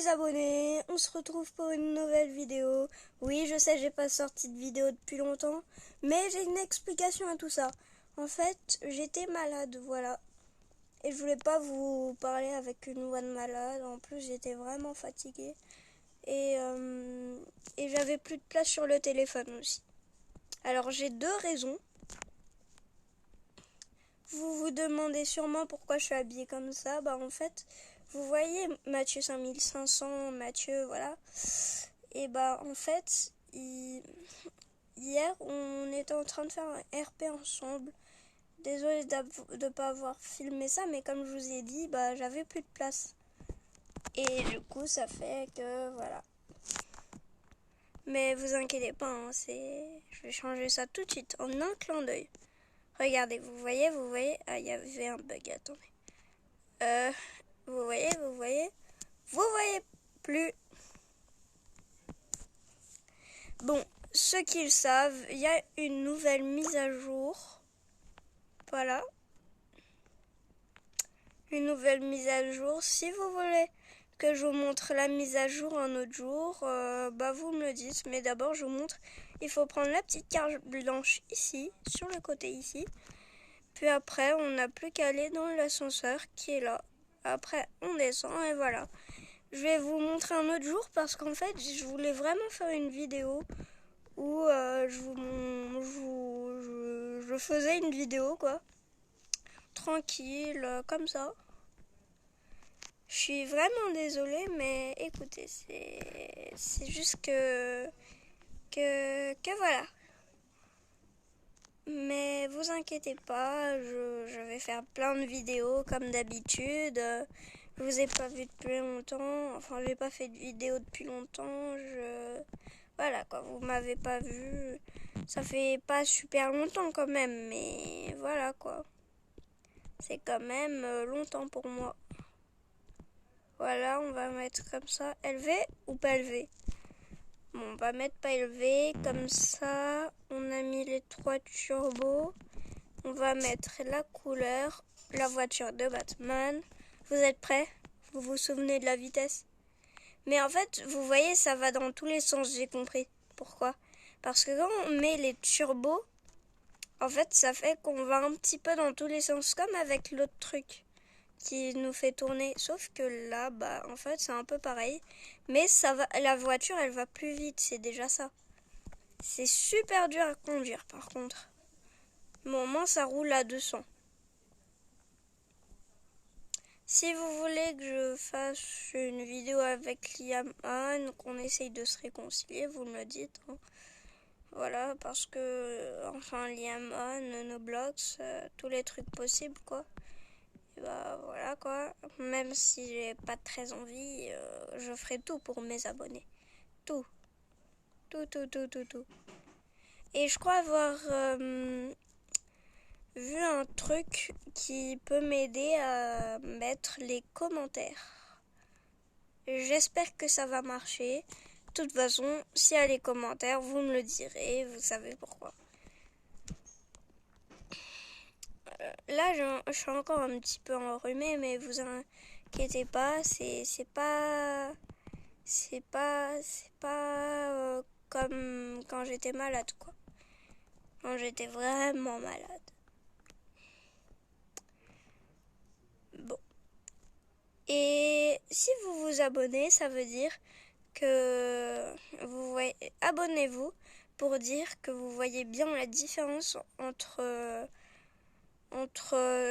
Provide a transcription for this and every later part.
abonnés, on se retrouve pour une nouvelle vidéo. Oui, je sais, j'ai pas sorti de vidéo depuis longtemps, mais j'ai une explication à tout ça. En fait, j'étais malade, voilà. Et je voulais pas vous parler avec une voix de malade. En plus, j'étais vraiment fatiguée. Et j'avais plus de place sur le téléphone aussi. Alors, j'ai deux raisons. Vous vous demandez sûrement pourquoi je suis habillée comme ça. Bah, en fait, vous voyez Mathieu 5500, Mathieu, voilà. Et bah, en fait, hier, on était en train de faire un RP ensemble. Désolée de ne pas avoir filmé ça, mais comme je vous ai dit, bah, j'avais plus de place. Et du coup, ça fait que, voilà. Mais vous inquiétez pas, hein, je vais changer ça tout de suite, en un clin d'œil. Regardez, vous voyez, ah, il y avait un bug, attendez. Vous voyez plus. Bon, ceux qui le savent, il y a une nouvelle mise à jour. Voilà. Une nouvelle mise à jour. Si vous voulez que je vous montre la mise à jour un autre jour, bah vous me le dites. Mais d'abord, je vous montre. Il faut prendre la petite carte blanche ici, sur le côté ici. Puis après, on n'a plus qu'à aller dans l'ascenseur qui est là. Après, on descend et voilà. Je vais vous montrer un autre jour parce qu'en fait, je voulais vraiment faire une vidéo où je faisais une vidéo, quoi. Tranquille, comme ça. Je suis vraiment désolée, mais écoutez, c'est juste que voilà. Mais vous inquiétez pas, je vais faire plein de vidéos comme d'habitude. Je vous ai pas vu depuis longtemps, enfin j'ai pas fait de vidéo depuis longtemps. Voilà quoi, vous m'avez pas vu. Ça fait pas super longtemps quand même, mais voilà quoi. C'est quand même longtemps pour moi. Voilà, on va mettre comme ça. Élevé ou pas élevé? Bon, on va mettre pas élevé. Comme ça, on a mis les 3 turbos. On va mettre la couleur, la voiture de Batman. Vous êtes prêts? Vous vous souvenez de la vitesse? Mais en fait, vous voyez, ça va dans tous les sens, j'ai compris. Pourquoi? Parce que quand on met les turbos, en fait, ça fait qu'on va un petit peu dans tous les sens, comme avec l'autre truc qui nous fait tourner. Sauf que là, bah, en fait, c'est un peu pareil. Mais ça va, la voiture, elle va plus vite, c'est déjà ça. C'est super dur à conduire, par contre. Bon, moi, ça roule à 200. Si vous voulez que je fasse une vidéo avec Liam Han, qu'on essaye de se réconcilier, vous me le dites. Hein. Voilà, parce que, enfin, Liam Han, Noblox, tous les trucs possibles, quoi. Et bah, voilà, quoi. Même si j'ai pas très envie, je ferai tout pour mes abonnés. Tout. Tout. Et je crois avoir vu un truc qui peut m'aider à mettre les commentaires. J'espère que ça va marcher. De toute façon, s'il y a les commentaires, vous me le direz, vous savez pourquoi. Là, je suis encore un petit peu enrhumée, mais vous inquiétez pas, c'est pas comme quand j'étais malade, quoi. Quand j'étais vraiment malade. Bon. Et si vous vous abonnez, ça veut dire que vous voyez, abonnez-vous pour dire que vous voyez bien la différence entre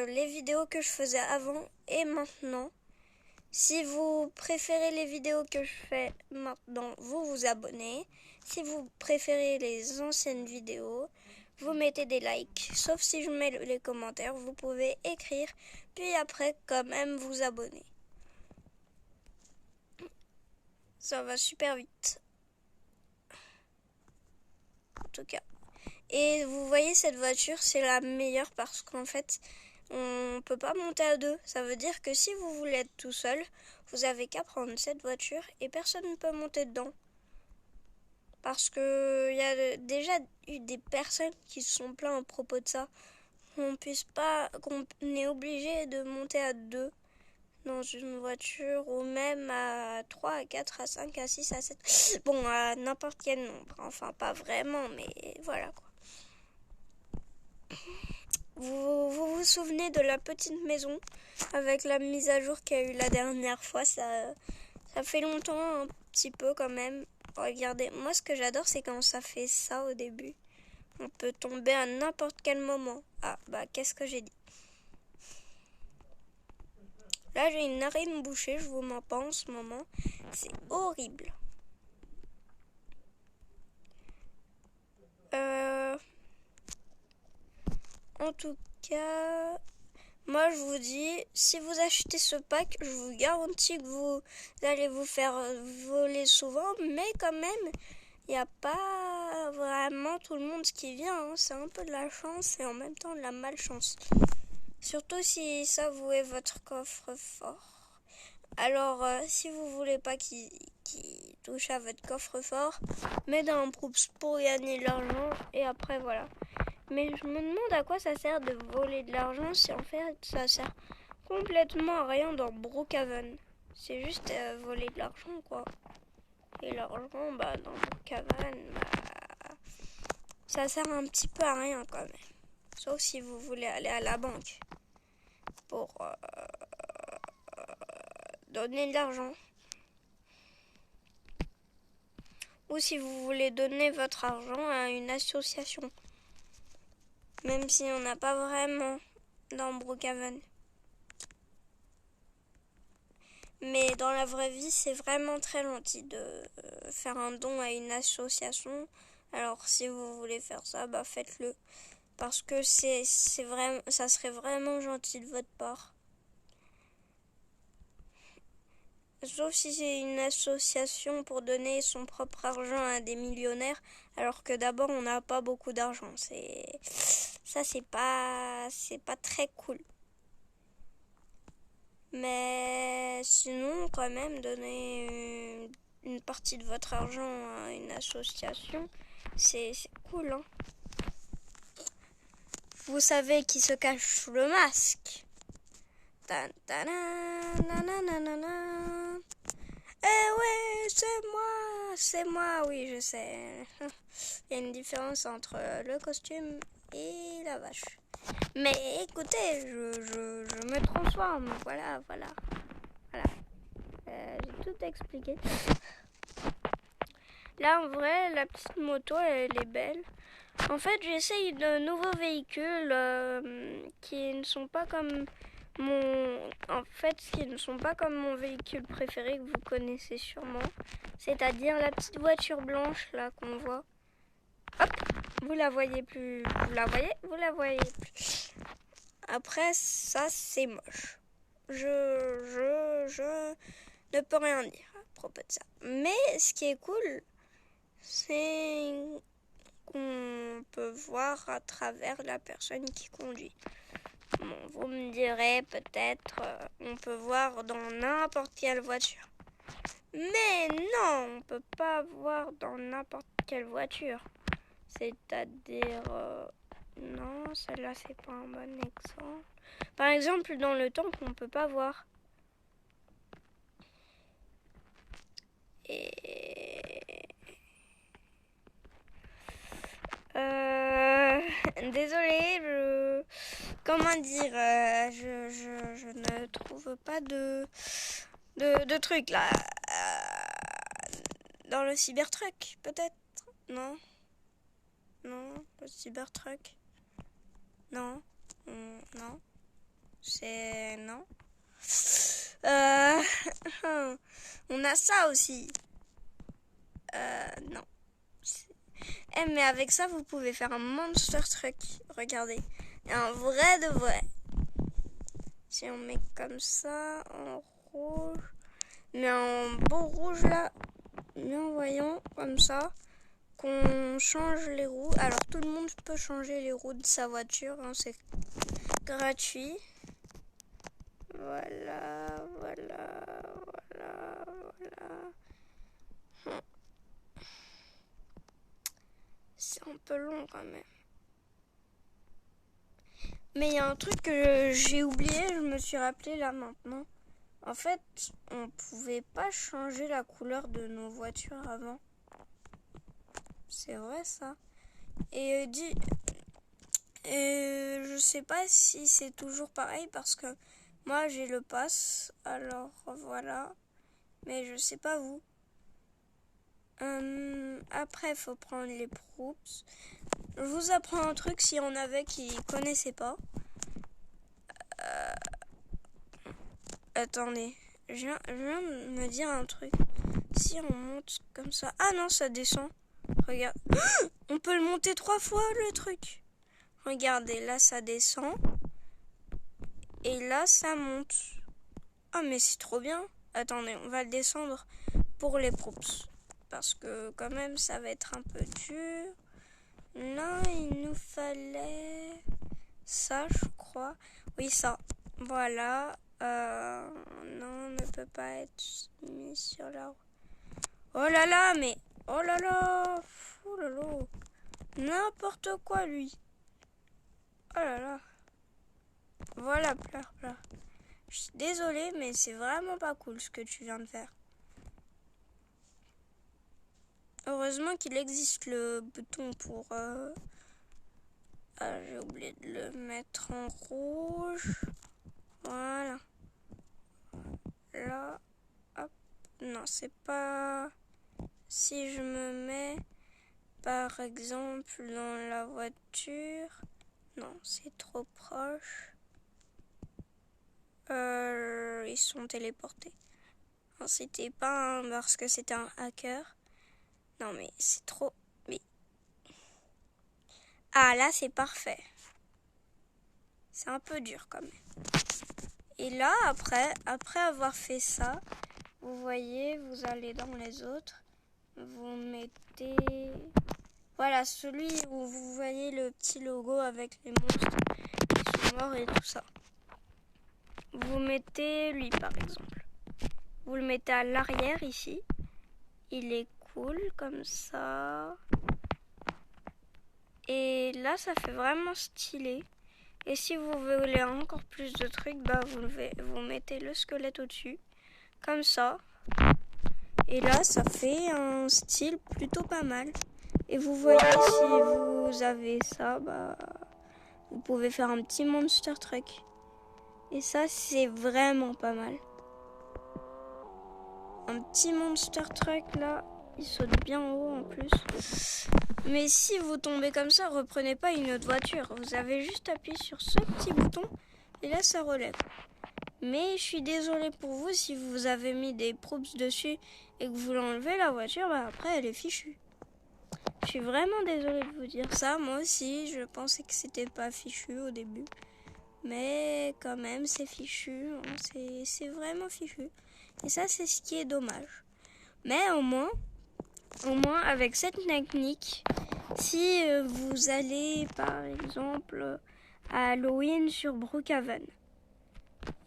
les vidéos que je faisais avant et maintenant. Si vous préférez les vidéos que je fais maintenant, vous vous abonnez. Si vous préférez les anciennes vidéos, vous mettez des likes. Sauf si je mets les commentaires, vous pouvez écrire, puis après quand même vous abonner. Ça va super vite. En tout cas. Et vous voyez, cette voiture, c'est la meilleure parce qu'en fait, on peut pas monter à deux. Ça veut dire que si vous voulez être tout seul, vous avez qu'à prendre cette voiture et personne ne peut monter dedans. Parce que il y a déjà eu des personnes qui se sont plaintes à propos de ça. Qu'on est obligé de monter à deux. dans une voiture, ou même à 3, à 4, à 5, à 6, à 7. Bon, à n'importe quel nombre. Enfin, pas vraiment, mais voilà quoi. Vous souvenez de la petite maison avec la mise à jour qu'il y a eu la dernière fois? Ça fait longtemps, un petit peu quand même. Regardez, moi ce que j'adore, c'est quand ça fait ça au début. On peut tomber à n'importe quel moment. Ah, bah qu'est-ce que j'ai dit? Là, j'ai une narine bouchée, je vous mens pas en ce moment. C'est horrible. En tout cas, moi je vous dis, si vous achetez ce pack, je vous garantis que vous allez vous faire voler souvent, mais quand même, il n'y a pas vraiment tout le monde qui vient. Hein. C'est un peu de la chance et en même temps de la malchance. Surtout si ça vous est votre coffre-fort. Alors, si vous voulez pas qu'il touche à votre coffre-fort, mettez un props pour gagner de l'argent et après voilà. Mais je me demande à quoi ça sert de voler de l'argent si en fait ça sert complètement à rien dans Brookhaven. C'est juste voler de l'argent quoi. Et l'argent dans Brookhaven, ça sert un petit peu à rien quand même. Sauf si vous voulez aller à la banque pour donner de l'argent. Ou si vous voulez donner votre argent à une association. Même si on n'a pas vraiment dans Brookhaven. Mais dans la vraie vie, c'est vraiment très gentil de faire un don à une association. Alors si vous voulez faire ça, faites-le. Parce que c'est vraiment, ça serait vraiment gentil de votre part. Sauf si c'est une association pour donner son propre argent à des millionnaires, alors que d'abord on n'a pas beaucoup d'argent. C'est pas très cool. Mais sinon, quand même, donner une partie de votre argent à une association, c'est cool. Hein. Vous savez qui se cache sous le masque? Eh ouais, c'est moi, oui, je sais. Il y a une différence entre le costume et la vache. Mais écoutez, je me transforme, voilà. J'ai tout expliqué. Là, en vrai, la petite moto, elle est belle. En fait, j'essaye de nouveaux véhicules qui ne sont pas comme mon véhicule préféré que vous connaissez sûrement. C'est-à-dire la petite voiture blanche, là, qu'on voit. Hop, vous la voyez plus. Vous la voyez plus. Après, ça, c'est moche. Je ne peux rien dire à propos de ça. Mais ce qui est cool, c'est qu'on peut voir à travers la personne qui conduit. Bon, vous me direz peut-être, on peut voir dans n'importe quelle voiture. Mais non, on peut pas voir dans n'importe quelle voiture. C'est-à-dire, non, celle-là c'est pas un bon exemple. Par exemple, dans le tank, on peut pas voir. Et désolée, comment dire, je ne trouve pas de trucs là. Dans le Cybertruck, peut-être? Non, le Cybertruck. Non, non, c'est non. On a ça aussi. Non. Mais avec ça, vous pouvez faire un monster truck. Regardez. Un vrai de vrai. Si on met comme ça, en rouge. Mais en beau rouge là. Bien voyant, comme ça. Qu'on change les roues. Alors tout le monde peut changer les roues de sa voiture. Hein, c'est gratuit. Voilà. C'est un peu long quand même. Mais il y a un truc que j'ai oublié, je me suis rappelé là maintenant. En fait, on pouvait pas changer la couleur de nos voitures avant. C'est vrai ça. Et je sais pas si c'est toujours pareil parce que moi j'ai le pass. Alors voilà. Mais je sais pas vous. Après, il faut prendre les proofs. Je vous apprends un truc s'il y en avait qui connaissaient pas. Attendez, je viens de me dire un truc. Si on monte comme ça... Ah non, ça descend. Regarde. On peut le monter 3 fois, le truc. Regardez, là, ça descend. Et là, ça monte. Ah, mais c'est trop bien. Attendez, on va le descendre pour les props. Parce que quand même, ça va être un peu dur. Là, il nous fallait ça, je crois. Oui, ça. Voilà. Non, on ne peut pas être mis sur la roue. Oh là là, mais... Oh là là. Oh là là. N'importe quoi, lui. Oh là là. Voilà, pleure. Je suis désolée, mais c'est vraiment pas cool ce que tu viens de faire. Heureusement qu'il existe le bouton pour... Ah, j'ai oublié de le mettre en rouge. Voilà. Là. Hop. Non, c'est pas... Si je me mets, par exemple, dans la voiture... Non, c'est trop proche. Ils sont téléportés. Non, c'était pas parce que c'était un hacker. Non, mais c'est trop... Mais... Ah, là, c'est parfait. C'est un peu dur, quand même. Et là, après avoir fait ça, vous voyez, vous allez dans les autres. Vous mettez... Voilà, celui où vous voyez le petit logo avec les monstres qui sont morts et tout ça. Vous mettez lui, par exemple. Vous le mettez à l'arrière, ici. Il est cool, comme ça. Et là, ça fait vraiment stylé. Et si vous voulez encore plus de trucs, bah vous mettez le squelette au-dessus. Comme ça. Et là, ça fait un style plutôt pas mal. Et vous voyez, si vous avez ça, bah vous pouvez faire un petit monster truck. Et ça, c'est vraiment pas mal. Un petit monster truck, là, il saute bien en haut en plus. Mais si vous tombez comme ça, reprenez pas une autre voiture. Vous avez juste appuyé sur ce petit bouton et là, ça relève. Mais je suis désolée pour vous, si vous avez mis des props dessus et que vous l'enlevez, la voiture, bah après, elle est fichue. Je suis vraiment désolée de vous dire ça. Moi aussi, je pensais que c'était pas fichu au début. Mais quand même, c'est fichu. C'est vraiment fichu. Et ça, c'est ce qui est dommage. Mais au moins, avec cette technique, si vous allez, par exemple, à Halloween sur Brookhaven,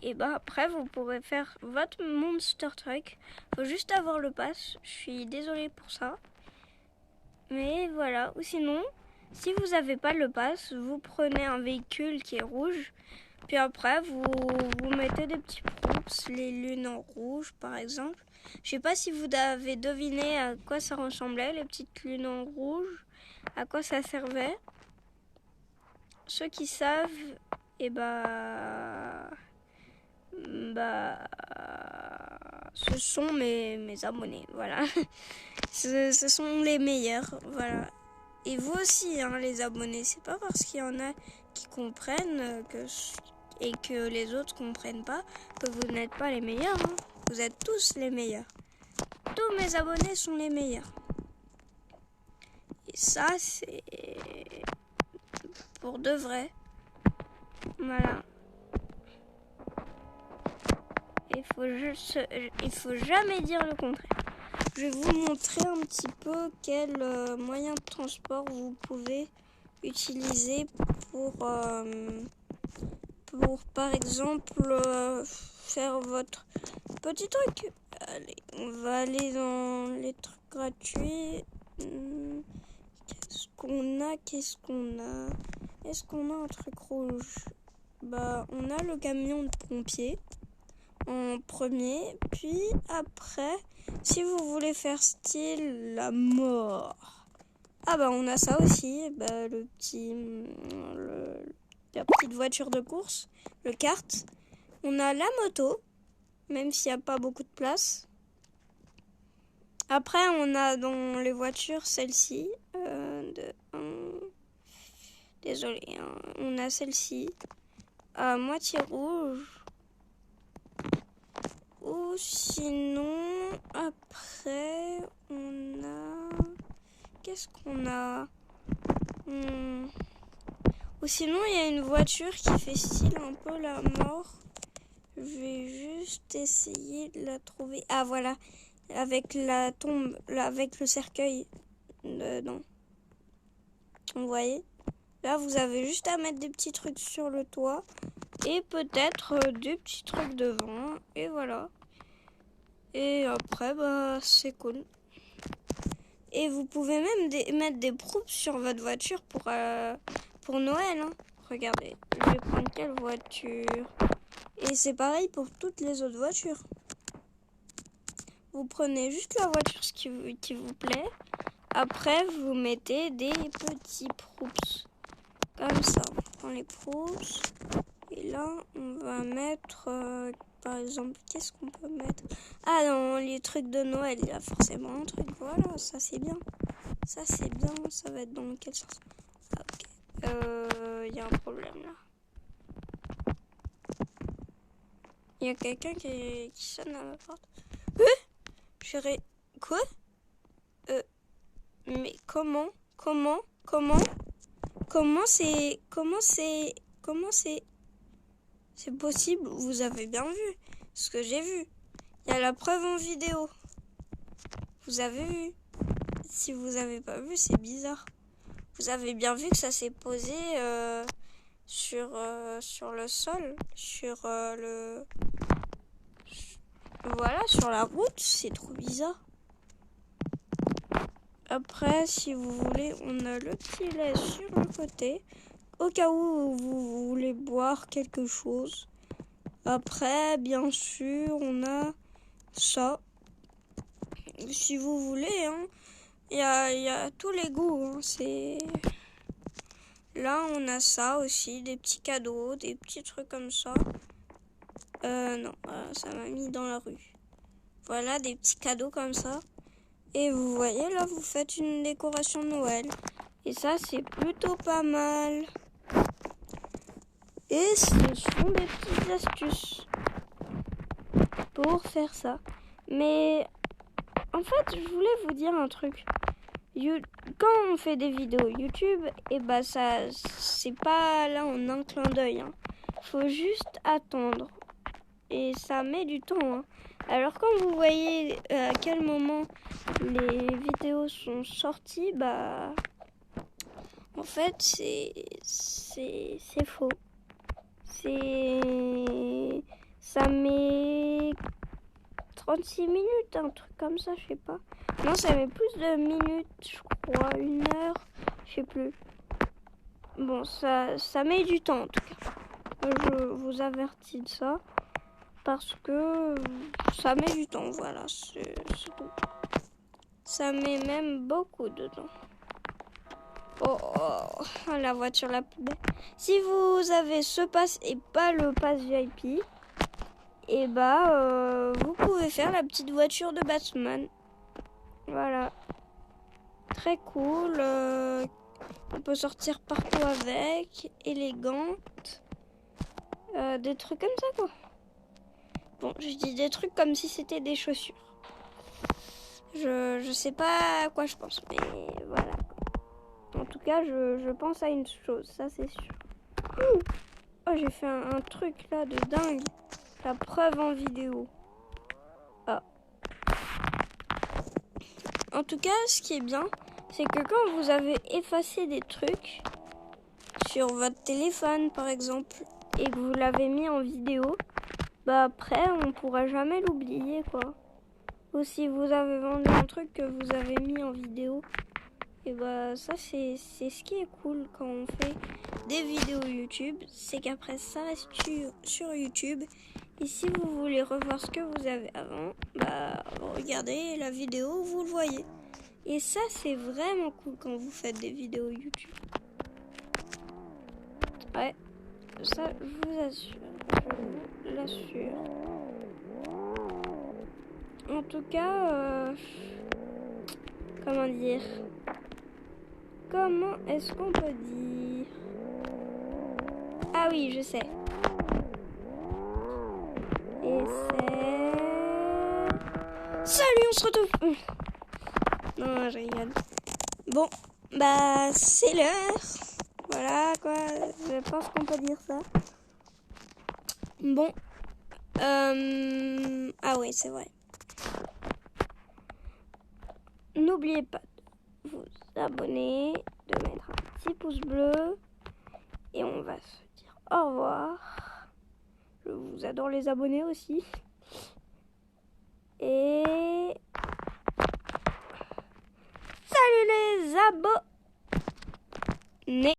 et bah après, vous pourrez faire votre Monster Truck. Faut juste avoir le pass. Je suis désolée pour ça. Mais voilà. Ou sinon, si vous n'avez pas le pass, vous prenez un véhicule qui est rouge. Puis après, vous mettez des petits props, les lunes en rouge par exemple. Je sais pas si vous avez deviné à quoi ça ressemblait, les petites lunes en rouge, à quoi ça servait. Ceux qui savent, et ce sont mes abonnés, voilà. ce sont les meilleurs, voilà. Et vous aussi, hein, les abonnés, c'est pas parce qu'il y en a qui comprennent et que les autres comprennent pas que vous n'êtes pas les meilleurs. Hein. Vous êtes tous les meilleurs. Tous mes abonnés sont les meilleurs. Et ça, c'est pour de vrai. Voilà. Il faut jamais dire le contraire. Je vais vous montrer un petit peu quel moyen de transport vous pouvez utiliser pour par exemple faire votre petit truc. Allez, on va aller dans les trucs gratuits. Qu'est-ce qu'on a Est-ce qu'on a un truc rouge? Bah, on a le camion de pompier. en premier. Puis après, si vous voulez faire style la mort, ah bah on a ça aussi, bah, la petite voiture de course, le kart. On a la moto, même s'il n'y a pas beaucoup de place. Après, on a dans les voitures celle-ci. Désolé, hein, on a celle-ci à moitié rouge. Ou sinon, après, on a... Qu'est-ce qu'on a Ou sinon, il y a une voiture qui fait style un peu la mort. Je vais juste essayer de la trouver. Ah, voilà. Avec la tombe, avec le cercueil dedans. Vous voyez ? Là, vous avez juste à mettre des petits trucs sur le toit. Et peut-être des petits trucs devant. Et voilà. Et après, bah, c'est cool. Et vous pouvez même mettre des proupes sur votre voiture pour Noël. Hein. Regardez, je vais prendre quelle voiture. Et c'est pareil pour toutes les autres voitures. Vous prenez juste la voiture qui vous plaît. Après, vous mettez des petits proupes. Comme ça. On prend les proupes. Et là, on va mettre... par exemple, qu'est-ce qu'on peut mettre? Ah non, les trucs de Noël, il y a forcément un truc. Voilà, ça c'est bien. Ça c'est bien, ça va être dans quel sens? Ah, ok. Il y a un problème là. Il y a quelqu'un qui sonne à ma porte. Quoi? Mais comment c'est possible? Vous avez bien vu ce que j'ai vu. Il y a la preuve en vidéo. Vous avez vu? Si vous avez pas vu, c'est bizarre. Vous avez bien vu que ça s'est posé sur le sol, voilà, sur la route. C'est trop bizarre. Après, si vous voulez, on a le petit lait sur le côté, au cas où vous voulez boire quelque chose. Après, bien sûr, on a ça. Si vous voulez, hein. Il y a tous les goûts. Hein. Là, on a ça aussi, des petits cadeaux, des petits trucs comme ça. Non, ça m'a mis dans la rue. Voilà, des petits cadeaux comme ça. Et vous voyez, là, vous faites une décoration de Noël. Et ça, c'est plutôt pas mal. Et ce sont des petites astuces pour faire ça. Mais en fait, je voulais vous dire un truc. Quand on fait des vidéos YouTube, et bah ça, c'est pas là en un clin d'œil. Hein. Faut juste attendre. Et ça met du temps. Hein. Alors quand vous voyez à quel moment les vidéos sont sorties, bah en fait c'est faux. Ça met 36 minutes, un truc comme ça, je sais pas. Non, ça met plus de minutes, je crois, 1 heure, je sais plus. Bon, ça met du temps en tout cas. Je vous avertis de ça. Parce que ça met du temps, voilà, c'est tout. Ça met même beaucoup de temps. Oh, la voiture la plus belle. Si vous avez ce pass et pas le pass VIP, et bah vous pouvez faire la petite voiture de Batman. Voilà. Très cool. On peut sortir partout avec. Élégante. Des trucs comme ça, quoi. Bon, je dis des trucs comme si c'était des chaussures. Je sais pas à quoi je pense, mais voilà. En tout cas, je pense à une chose, ça c'est sûr. Oh, j'ai fait un truc là de dingue. La preuve en vidéo. Ah. En tout cas, ce qui est bien, c'est que quand vous avez effacé des trucs sur votre téléphone, par exemple, et que vous l'avez mis en vidéo, bah après, on pourra jamais l'oublier, quoi. Ou si vous avez vendu un truc que vous avez mis en vidéo, et bah ça, c'est ce qui est cool quand on fait des vidéos YouTube, c'est qu'après ça reste sur YouTube Et si vous voulez revoir ce que vous avez avant, bah regardez la vidéo, vous le voyez. Et ça, c'est vraiment cool quand vous faites des vidéos YouTube. Ouais, ça, je vous assure. Je vous l'assure. En tout cas, comment dire? Comment est-ce qu'on peut dire? Ah oui, je sais. Et c'est... Salut, on se retrouve... Non, je rigole. Bon, bah c'est l'heure. Voilà quoi, je pense qu'on peut dire ça. Bon. Ah oui, c'est vrai. N'oubliez pas de vous abonner, de mettre un petit pouce bleu. Et on va se dire au revoir. Je vous adore les abonnés aussi. Et... Salut les abonnés!